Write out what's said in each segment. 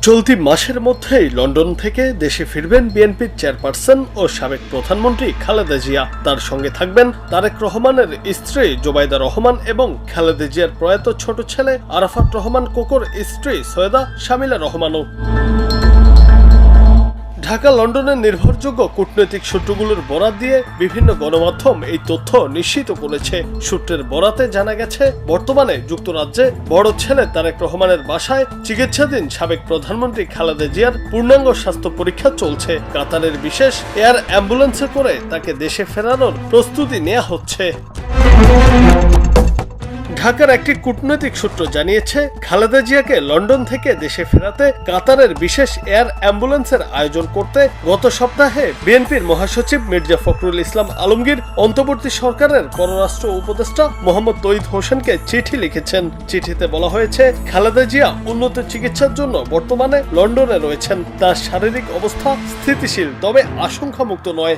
চলতি মাসের মধ্যেই লন্ডন থেকে দেশে ফিরবেন বিএনপির চেয়ারপারসন ও সাবেক প্রধানমন্ত্রী খালেদা জিয়া। তার সঙ্গে থাকবেন তারেক রহমানের স্ত্রী জোবাইদা রহমান এবং খালেদা জিয়ার প্রয়াত ছোট ছেলে আরাফাত রহমান কোকোর স্ত্রী সৈয়দা শামিলা রহমানও। ঢাকা লন্ডনের নির্ভরযোগ্য কূটনৈতিক সূত্রগুলোর বরাত দিয়ে বিভিন্ন গণমাধ্যম এই তথ্য নিশ্চিত করেছে। সূত্রের বরাতে জানা গেছে, বর্তমানে যুক্তরাজ্যে বড় ছেলে তারেক রহমানের বাসায় চিকিৎসাধীন সাবেক প্রধানমন্ত্রী খালেদা জিয়ার পূর্ণাঙ্গ স্বাস্থ্য পরীক্ষা চলছে। কাতারের বিশেষ এয়ার অ্যাম্বুলেন্সে করে তাকে দেশে ফেরানোর প্রস্তুতি নেওয়া হচ্ছে। ঢাকার একটি কূটনৈতিক সূত্র জানিয়েছে, খালেদা জিয়াকে লন্ডন থেকে দেশে ফেরাতে কাতারের বিশেষ এয়ার অ্যাম্বুলেন্সের আয়োজন করতে গত সপ্তাহে বিএনপির মহাসচিব মির্জা ফখরুল ইসলাম আলমগীর অন্তর্বর্তী সরকারের পররাষ্ট্র উপদেষ্টা মোহাম্মদ তৌহিদ হোসেনকে চিঠি লিখেছেন। চিঠিতে বলা হয়েছে, খালেদা জিয়া উন্নত চিকিৎসার জন্য বর্তমানে লন্ডনে রয়েছেন। তার শারীরিক অবস্থা স্থিতিশীল, তবে আশঙ্কামুক্ত নয়।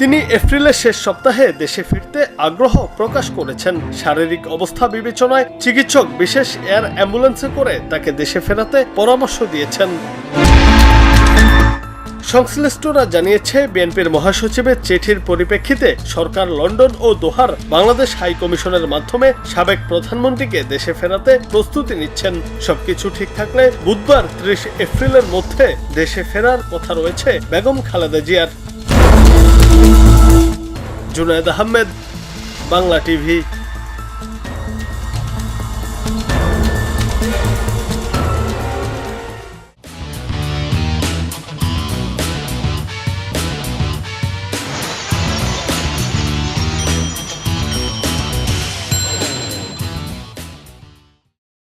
তিনি এপ্রিলের শেষ সপ্তাহে দেশে ফিরতে আগ্রহ প্রকাশ করেছেন। শারীরিক অবস্থা বিবেচনায় চিকিৎসক বিশেষ এয়ার অ্যাম্বুলেন্সে করে তাকে দেশে ফেরাতে পরামর্শ দিয়েছেন। সংশ্লিষ্টরা জানিয়েছে, বিএনপির মহাসচিবের চিঠির পরিপ্রেক্ষিতে সরকার লন্ডন ও দোহার বাংলাদেশ হাই কমিশনের মাধ্যমে সাবেক প্রধানমন্ত্রীকে দেশে ফেরাতে প্রস্তুতি নিচ্ছেন। সবকিছু ঠিক থাকলে বুধবার ৩০ এপ্রিলের মধ্যে দেশে ফেরার কথা রয়েছে বেগম খালেদা জিয়ার। জুনায়েদ আহমেদ, বাংলা টিভি।